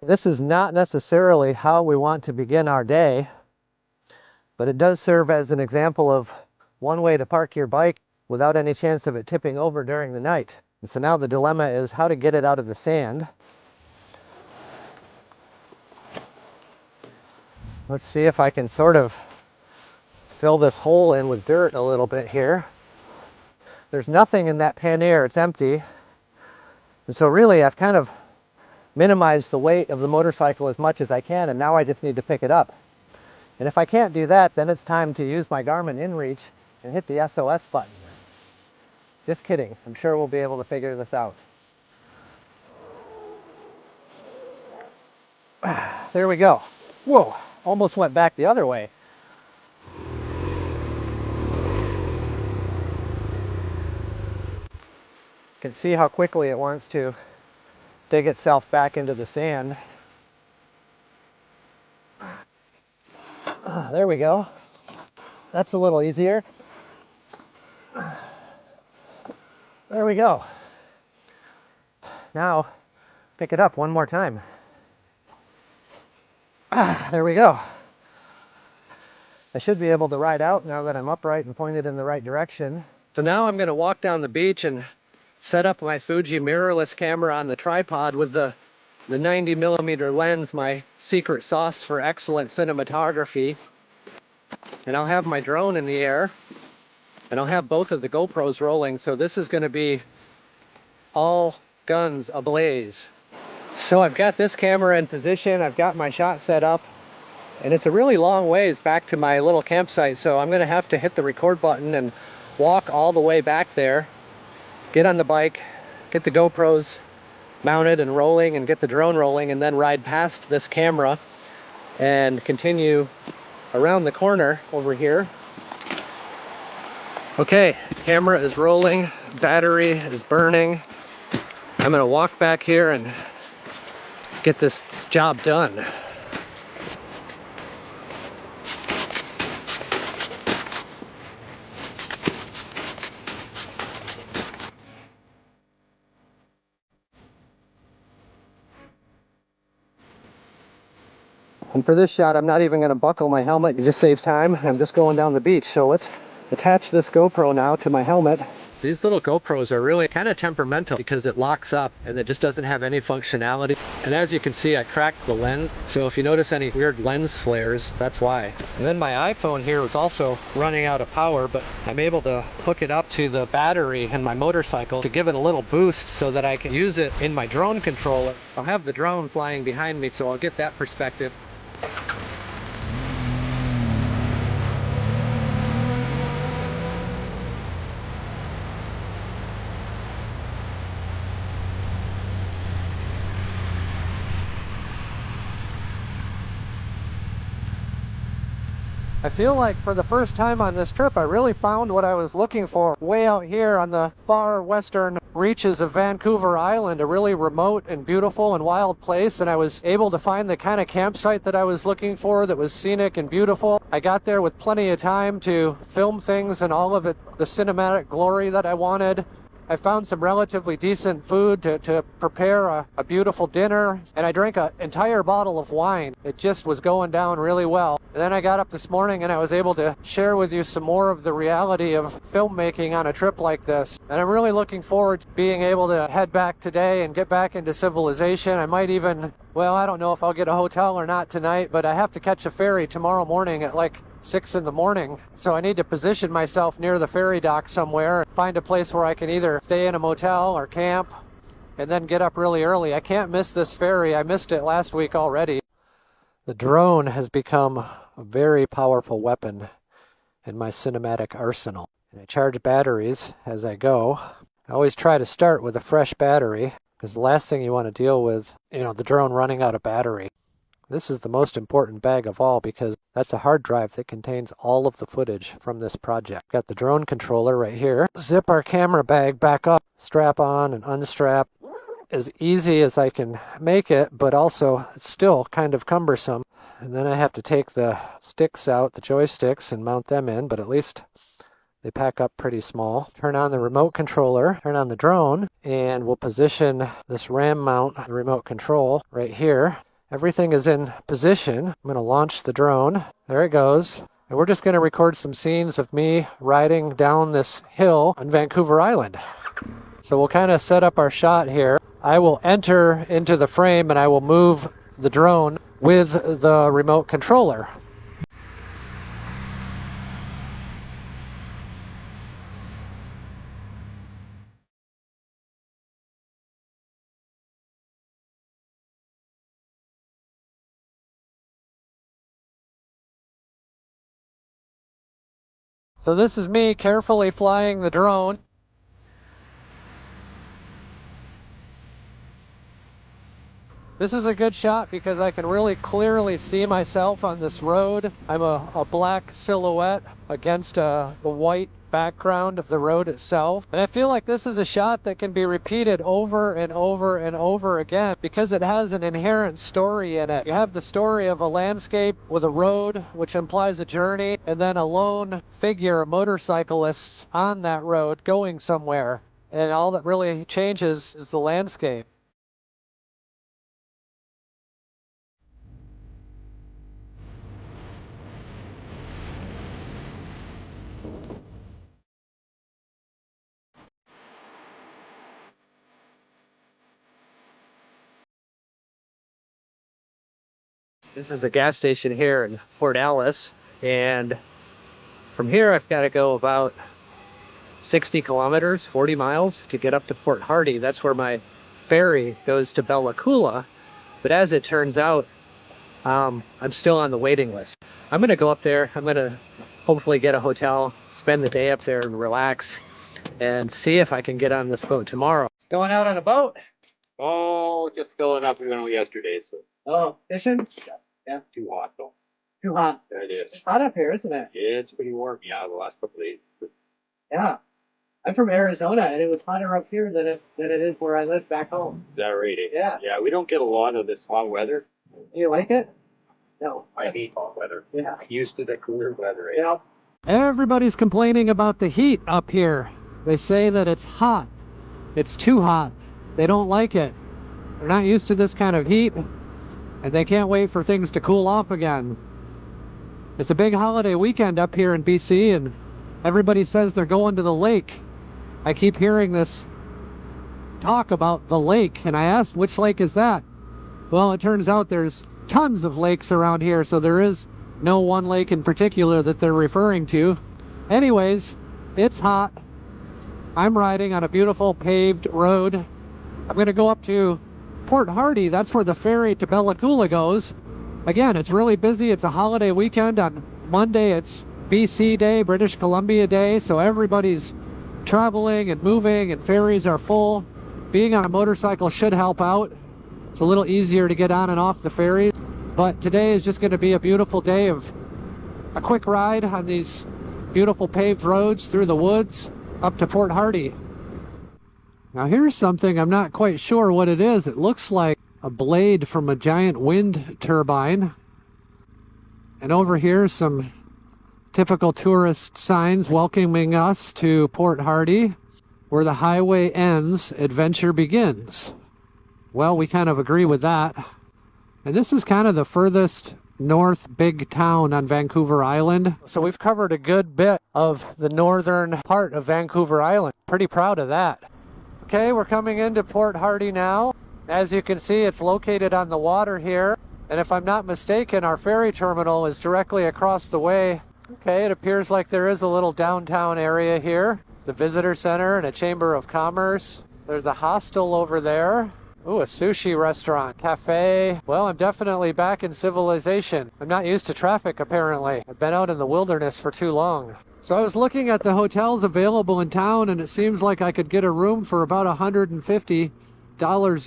This is not necessarily how we want to begin our day, but it does serve as an example of one way to park your bike without any chance of it tipping over during the night. And so now the dilemma is how to get it out of the sand. Let's see if I can sort of fill this hole in with dirt a little bit here. There's nothing in that pannier, it's empty. And so really I've kind of minimized the weight of the motorcycle as much as I can, and now I just need to pick it up. And if I can't do that, then it's time to use my Garmin InReach and hit the SOS button. Just kidding, I'm sure we'll be able to figure this out. There we go. Whoa, almost went back the other way. You can see how quickly it wants to dig itself back into the sand. There we go. That's a little easier. There we go. Now, pick it up one more time. There we go. I should be able to ride out now that I'm upright and pointed in the right direction. So now I'm going to walk down the beach and set up my Fuji mirrorless camera on the tripod with the 90mm lens, my secret sauce for excellent cinematography. And I'll have my drone in the air, and I'll have both of the GoPros rolling, so this is going to be all guns ablaze. So I've got this camera in position, I've got my shot set up, and it's a really long ways back to my little campsite, so I'm going to have to hit the record button and walk all the way back there, get on the bike, get the GoPros mounted and rolling, and get the drone rolling, and then ride past this camera and continue around the corner over here. Okay, camera is rolling, battery is burning. I'm gonna walk back here and get this job done. And for this shot, I'm not even going to buckle my helmet. It just saves time. I'm just going down the beach. So let's attach this GoPro now to my helmet. These little GoPros are really kind of temperamental because it locks up and it just doesn't have any functionality. And as you can see, I cracked the lens. So if you notice any weird lens flares, that's why. And then my iPhone here was also running out of power, but I'm able to hook it up to the battery in my motorcycle to give it a little boost so that I can use it in my drone controller. I'll have the drone flying behind me, so I'll get that perspective. I feel like for the first time on this trip, I really found what I was looking for way out here on the far western reaches of Vancouver Island, a really remote and beautiful and wild place, and I was able to find the kind of campsite that I was looking for that was scenic and beautiful. I got there with plenty of time to film things and all of it, the cinematic glory that I wanted. I found some relatively decent food to prepare a beautiful dinner, and I drank an entire bottle of wine. It just was going down really well. And then I got up this morning and I was able to share with you some more of the reality of filmmaking on a trip like this. And I'm really looking forward to being able to head back today and get back into civilization. I might even, well, I don't know if I'll get a hotel or not tonight, but I have to catch a ferry tomorrow morning at like 6 in the morning. So I need to position myself near the ferry dock somewhere, find a place where I can either stay in a motel or camp, and then get up really early. I can't miss this ferry. I missed it last week already. The drone has become a very powerful weapon in my cinematic arsenal. And I charge batteries as I go. I always try to start with a fresh battery, because the last thing you want to deal with, the drone running out of battery. This is the most important bag of all because that's a hard drive that contains all of the footage from this project. Got the drone controller right here. Zip our camera bag back up, strap on and unstrap. As easy as I can make it, but also it's still kind of cumbersome. And then I have to take the sticks out, the joysticks, and mount them in, but at least they pack up pretty small. Turn on the remote controller, turn on the drone, and we'll position this ram mount, the remote control, right here. Everything is in position. I'm going to launch the drone. There it goes. And we're just going to record some scenes of me riding down this hill on Vancouver Island. So we'll kind of set up our shot here. I will enter into the frame and I will move the drone with the remote controller. So this is me carefully flying the drone. This is a good shot because I can really clearly see myself on this road. I'm a black silhouette against the white background of the road itself. And I feel like this is a shot that can be repeated over and over and over again because it has an inherent story in it. You have the story of a landscape with a road, which implies a journey, and then a lone figure, a motorcyclist on that road going somewhere. And all that really changes is the landscape. This is a gas station here in Port Alice, and from here I've got to go about 60 kilometers, 40 miles to get up to Port Hardy. That's where my ferry goes to Bella Coola, but as it turns out, I'm still on the waiting list. I'm going to go up there. I'm going to hopefully get a hotel, spend the day up there and relax, and see if I can get on this boat tomorrow. Going out on a boat? Oh, just filling up. We went on yesterday, so. Oh, fishing? Yeah, too hot though. Too hot. There it is. It's hot up here, isn't it? Yeah, it's pretty warm. Yeah, the last couple of days. Yeah. I'm from Arizona, and it was hotter up here than it is where I live back home. Is that right? Yeah. Yeah, we don't get a lot of this hot weather. You like it? No. I hate hot weather. Yeah. Used to the cooler weather. Eh? Yeah. Everybody's complaining about the heat up here. They say that it's hot. It's too hot. They don't like it. They're not used to this kind of heat, and they can't wait for things to cool off again. It's a big holiday weekend up here in BC, and everybody says they're going to the lake. I keep hearing this talk about the lake, and I asked, which lake is that? Well, it turns out there's tons of lakes around here, so there is no one lake in particular that they're referring to. Anyways, it's hot. I'm riding on a beautiful paved road. I'm going to go up to Port Hardy. That's where the ferry to Bella Coola goes. Again, it's really busy. It's a holiday weekend. On Monday, it's BC Day, British Columbia Day, so everybody's traveling and moving, and ferries are full. Being on a motorcycle should help out. It's a little easier to get on and off the ferries. But today is just going to be a beautiful day of a quick ride on these beautiful paved roads through the woods up to Port Hardy. Now here's something I'm not quite sure what it is. It looks like a blade from a giant wind turbine. And over here some typical tourist signs welcoming us to Port Hardy. Where the highway ends, adventure begins. Well, we kind of agree with that. And this is kind of the furthest north big town on Vancouver Island. So we've covered a good bit of the northern part of Vancouver Island. Pretty proud of that. Okay, we're coming into Port Hardy now. As you can see, it's located on the water here. And if I'm not mistaken, our ferry terminal is directly across the way. Okay, it appears like there is a little downtown area here. It's a visitor center and a chamber of commerce. There's a hostel over there. Ooh, a sushi restaurant, cafe. Well, I'm definitely back in civilization. I'm not used to traffic, apparently. I've been out in the wilderness for too long. So I was looking at the hotels available in town, and it seems like I could get a room for about $150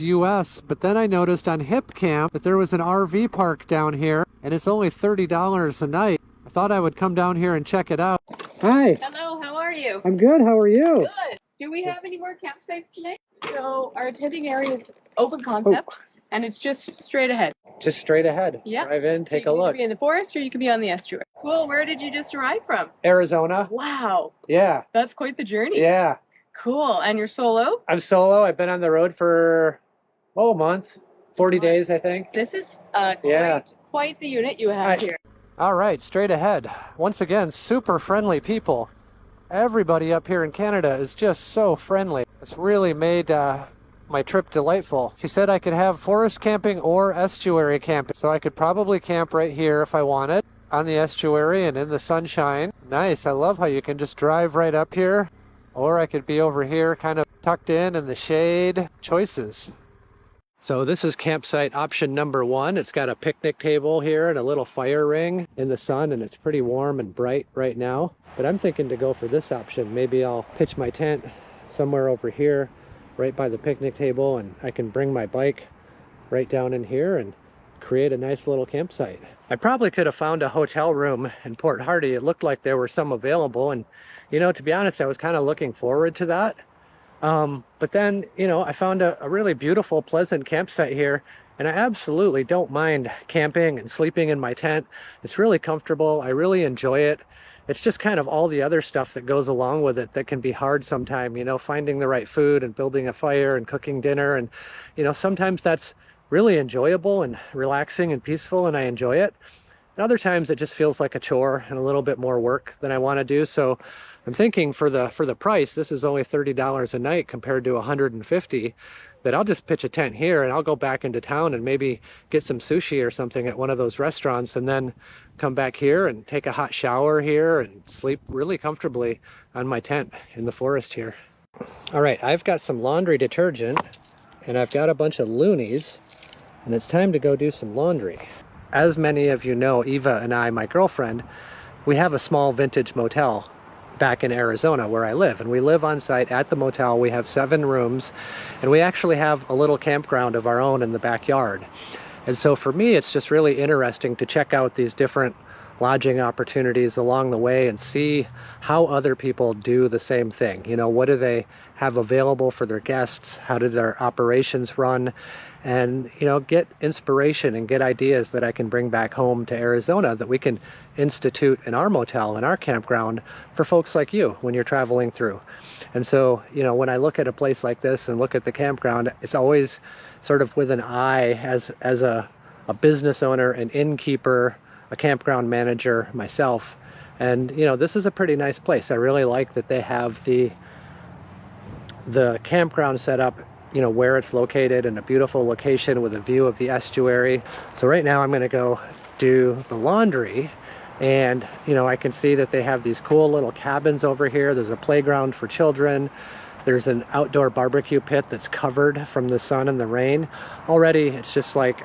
US, but then I noticed on Hip Camp that there was an RV park down here, and it's only $30 a night. I thought I would come down here and check it out. Hi. Hello, how are you? I'm good, how are you? Good. Do we have any more campsites today? So our attending area is open concept, and it's just straight ahead. Just straight ahead. Yeah. Drive in, take so a you look. can be in the forest, or you can be on the estuary. Cool. Where did you just arrive from? Arizona. Wow. Yeah. That's quite the journey. Yeah. Cool. And you're solo? I'm solo. I've been on the road for, a month. 40 days, I think. This is Yeah. quite the unit you have here. All right, straight ahead. Once again, super friendly people. Everybody up here in Canada is just so friendly. It's really made my trip delightful. She said I could have forest camping or estuary camping. So I could probably camp right here if I wanted, on the estuary and in the sunshine. Nice, I love how you can just drive right up here. Or I could be over here kind of tucked in the shade. Choices. So this is campsite option number 1. It's got a picnic table here and a little fire ring in the sun, and it's pretty warm and bright right now. But I'm thinking to go for this option. Maybe I'll pitch my tent somewhere over here right by the picnic table, and I can bring my bike right down in here and create a nice little campsite. I probably could have found a hotel room in Port Hardy. It looked like there were some available, and you know, to be honest, I was kind of looking forward to that. But then, you know, I found a really beautiful, pleasant campsite here, and I absolutely don't mind camping and sleeping in my tent. It's really comfortable. I really enjoy it. It's just kind of all the other stuff that goes along with it that can be hard sometimes, you know, finding the right food and building a fire and cooking dinner. And, you know, sometimes that's really enjoyable and relaxing and peaceful, and I enjoy it. And other times it just feels like a chore and a little bit more work than I want to do. So I'm thinking for the price, this is only $30 a night compared to $150, that I'll just pitch a tent here and I'll go back into town and maybe get some sushi or something at one of those restaurants, and then come back here and take a hot shower here and sleep really comfortably on my tent in the forest here. All right, I've got some laundry detergent and I've got a bunch of loonies, and it's time to go do some laundry. As many of you know, Eva and I, my girlfriend, we have a small vintage motel back in Arizona where I live, and we live on site at the motel. We have 7 rooms, and we actually have a little campground of our own in the backyard. And so for me, it's just really interesting to check out these different lodging opportunities along the way and see how other people do the same thing. You know, what do they have available for their guests? How do their operations run? And, you know, get inspiration and get ideas that I can bring back home to Arizona that we can institute in our motel, in our campground, for folks like you when you're traveling through. And so, you know, when I look at a place like this and look at the campground, it's always sort of with an eye as a business owner, an innkeeper, a campground manager myself. And, you know, this is a pretty nice place. I really like that they have the campground set up, you know, where it's located in a beautiful location with a view of the estuary. So right now I'm going to go do the laundry, and you know, I can see that they have these cool little cabins over here. There's a playground for children. There's an outdoor barbecue pit that's covered from the sun and the rain. Already it's just like,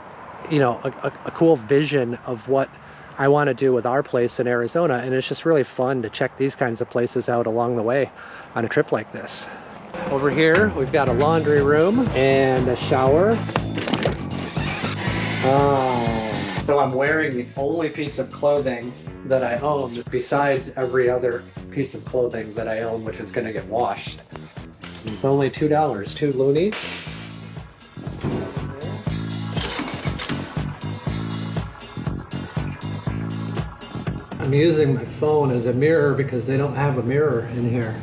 you know, a cool vision of what I want to do with our place in Arizona, and it's just really fun to check these kinds of places out along the way on a trip like this. Over here, we've got a laundry room and a shower. So I'm wearing the only piece of clothing that I own besides every other piece of clothing that I own, which is going to get washed. It's only $2, 2 loonies. I'm using my phone as a mirror because they don't have a mirror in here.